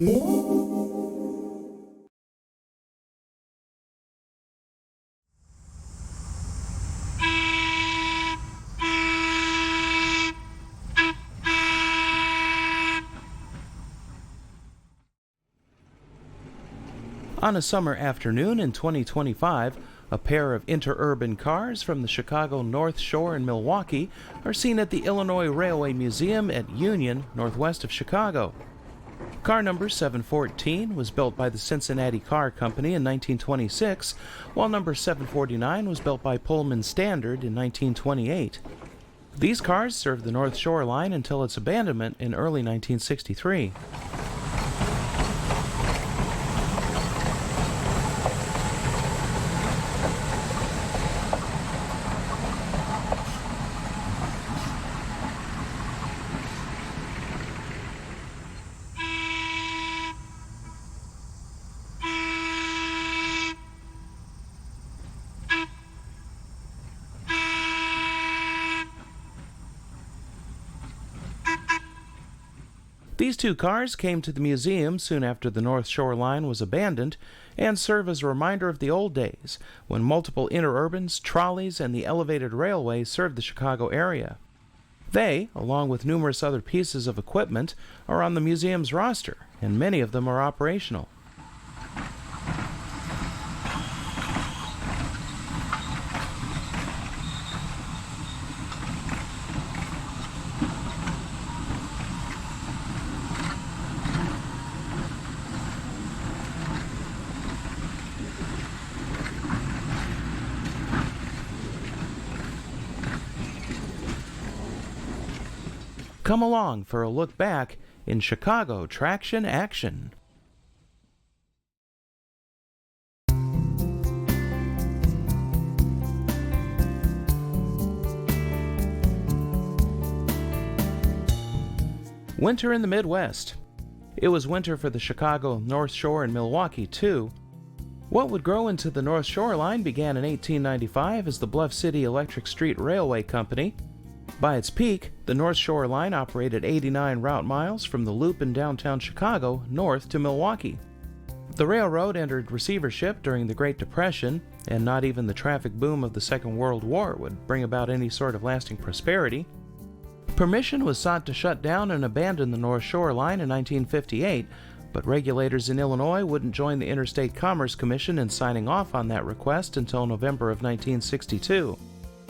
On a summer afternoon in 2025, a pair of interurban cars from the Chicago Northshore and Milwaukee are seen at the Illinois Railway Museum at Union, northwest of Chicago. Car number 714 was built by the Cincinnati Car Company in 1926, while number 749 was built by Pullman Standard in 1928. These cars served the North Shore line until its abandonment in early 1963. These two cars came to the museum soon after the North Shore line was abandoned and serve as a reminder of the old days when multiple interurbans, trolleys, and the elevated railway served the Chicago area. They, along with numerous other pieces of equipment, are on the museum's roster, and many of them are operational. Come along for a look back in Chicago Traction Action. Winter in the Midwest. It was winter for the Chicago North Shore and Milwaukee, too. What would grow into the North Shore line began in 1895 as the Bluff City Electric Street Railway Company. By its peak, the North Shore line operated 89 route miles from the Loop in downtown Chicago north to Milwaukee. The railroad entered receivership during the Great Depression, and not even the traffic boom of the Second World War would bring about any sort of lasting prosperity. Permission was sought to shut down and abandon the North Shore line in 1958, but regulators in Illinois wouldn't join the Interstate Commerce Commission in signing off on that request until November of 1962.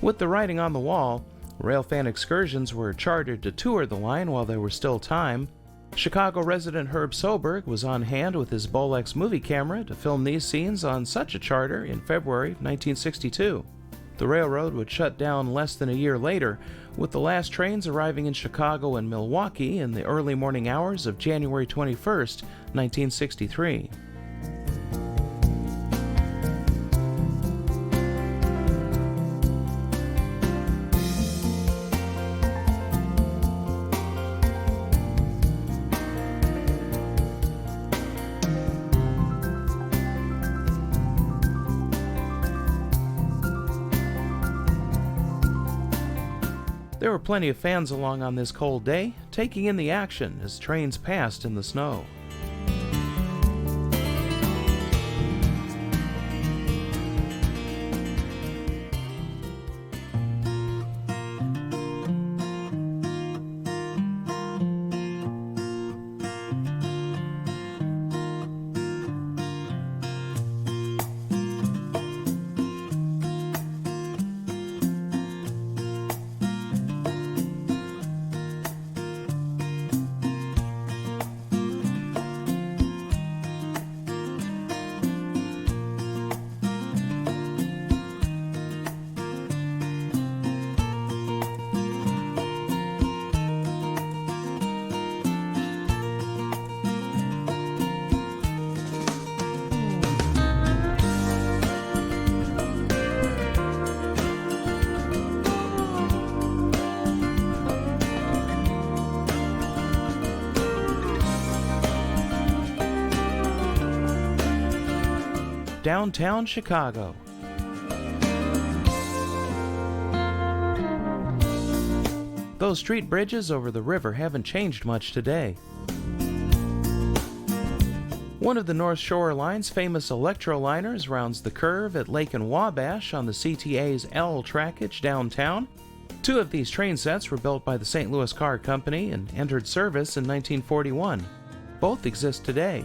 With the writing on the wall, railfan excursions were chartered to tour the line while there was still time. Chicago resident Herb Soberg was on hand with his Bolex movie camera to film these scenes on such a charter in February 1962. The railroad would shut down less than a year later, with the last trains arriving in Chicago and Milwaukee in the early morning hours of January 21st, 1963. There were plenty of fans along on this cold day, taking in the action as trains passed in the snow. Downtown Chicago. Those street bridges over the river haven't changed much today. One of the North Shore Line's famous electroliners rounds the curve at Lake and Wabash on the CTA's L trackage downtown. Two of these train sets were built by the St. Louis Car Company and entered service in 1941. Both exist today.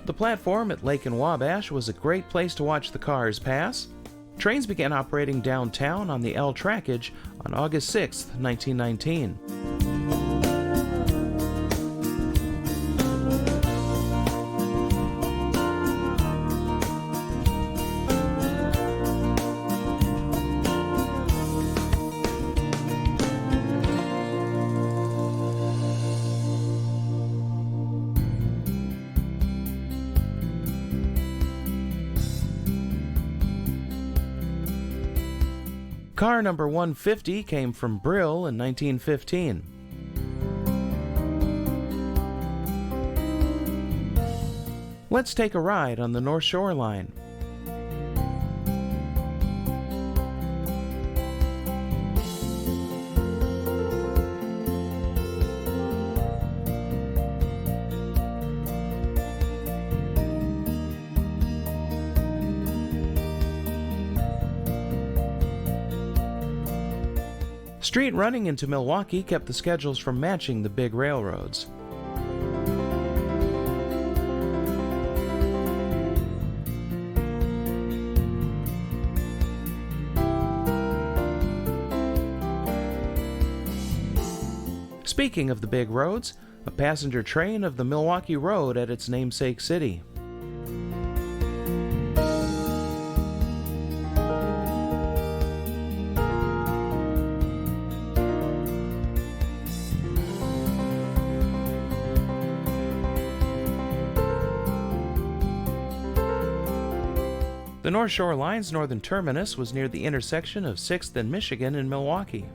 The platform at Lake and Wabash was a great place to watch the cars pass. Trains began operating downtown on the L trackage on August 6, 1919. Car number 150 came from Brill in 1915. Let's take a ride on the North Shore Line. Street running into Milwaukee kept the schedules from matching the big railroads. Speaking of the big roads, a passenger train of the Milwaukee Road at its namesake city. The North Shore Line's northern terminus was near the intersection of 6th and Michigan in Milwaukee.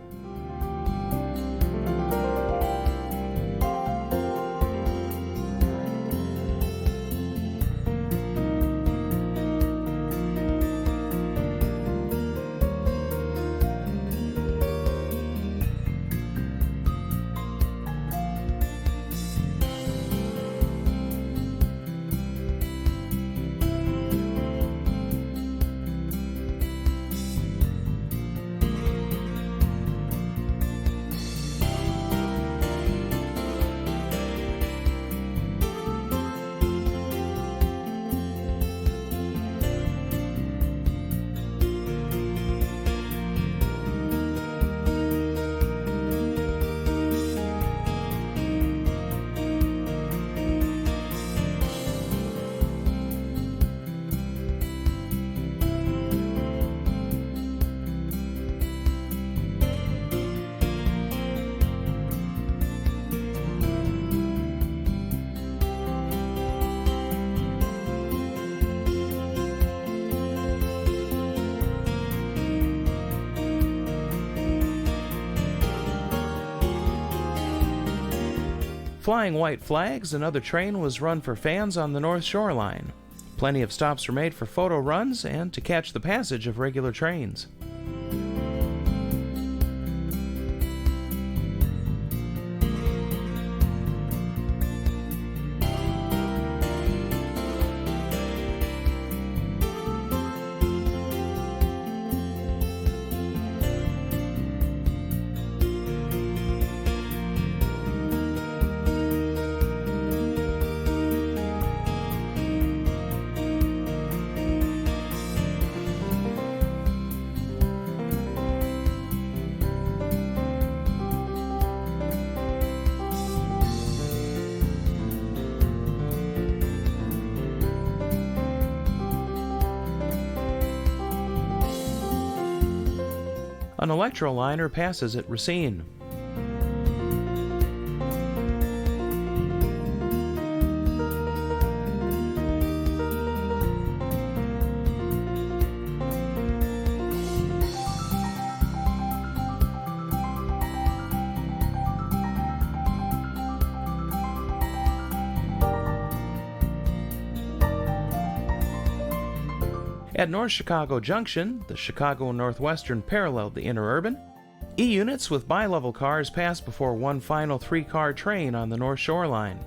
Flying white flags, another train was run for fans on the North Shore Line. Plenty of stops were made for photo runs and to catch the passage of regular trains. An electroliner passes at Racine. At North Chicago Junction, the Chicago Northwestern paralleled the Interurban. E-units with bi-level cars passed before one final three-car train on the North Shore line.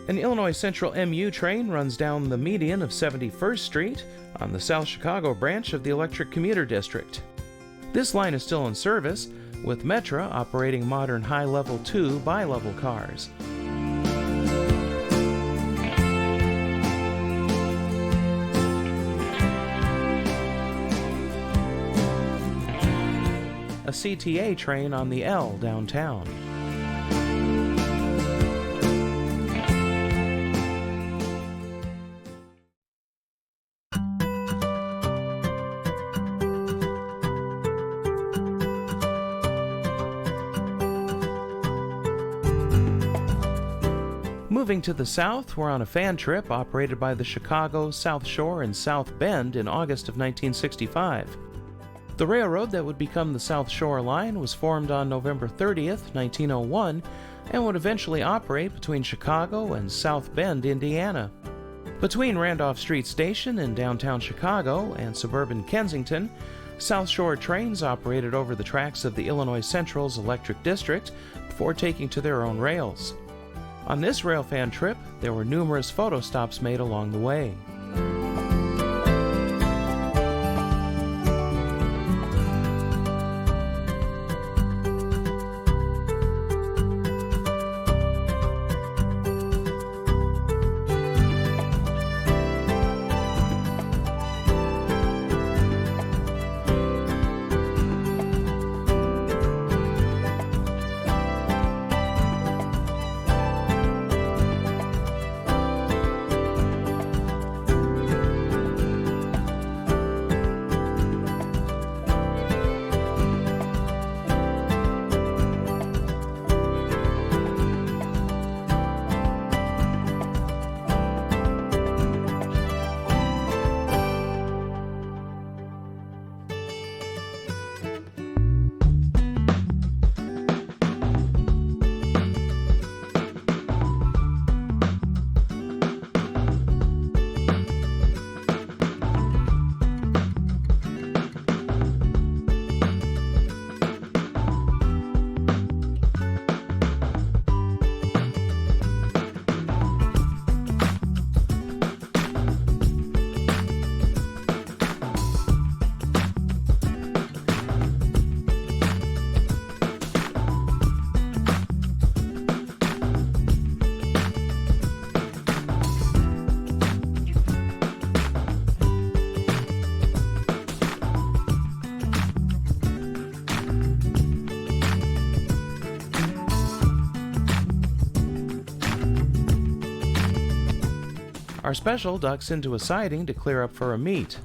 An Illinois Central MU train runs down the median of 71st Street on the South Chicago branch of the Electric Commuter District. This line is still in service, with Metra operating modern high-level 2 bi-level cars. A CTA train on the L downtown. Moving to the south, we're on a fan trip operated by the Chicago, Southshore, and South Bend in August of 1965. The railroad that would become the South Shore Line was formed on November 30th, 1901, and would eventually operate between Chicago and South Bend, Indiana. Between Randolph Street Station in downtown Chicago and suburban Kensington, South Shore trains operated over the tracks of the Illinois Central's electric district before taking to their own rails. On this railfan trip, there were numerous photo stops made along the way. Our special ducks into a siding to clear up for a meet.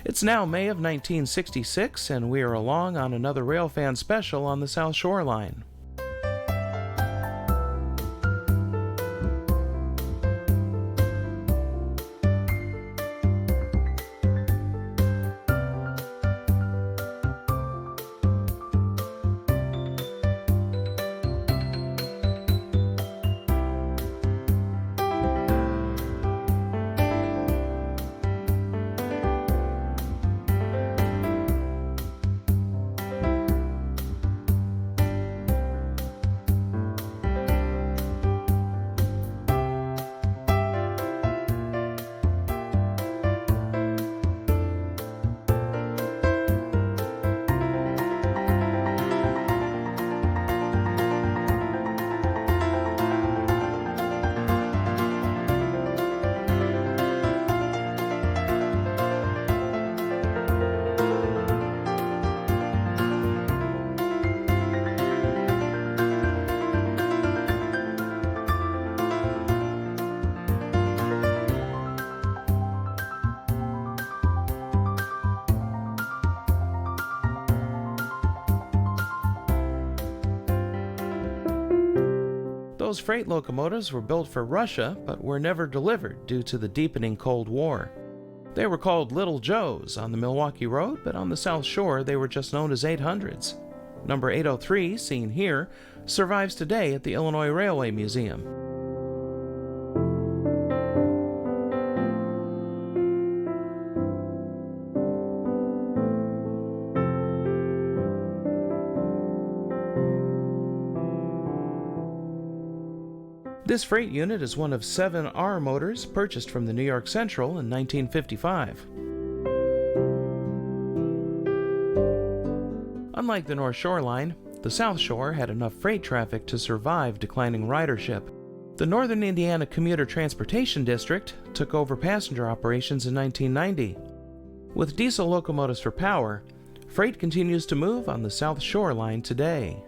It's now May of 1966, and we are along on another railfan special on the Southshore line. Those freight locomotives were built for Russia, but were never delivered due to the deepening Cold War. They were called Little Joes on the Milwaukee Road, but on the South Shore they were just known as 800s. Number 803, seen here, survives today at the Illinois Railway Museum. This freight unit is one of 7 R motors purchased from the New York Central in 1955. Unlike the North Shore line, the South Shore had enough freight traffic to survive declining ridership. The Northern Indiana Commuter Transportation District took over passenger operations in 1990. With diesel locomotives for power, freight continues to move on the South Shore line today.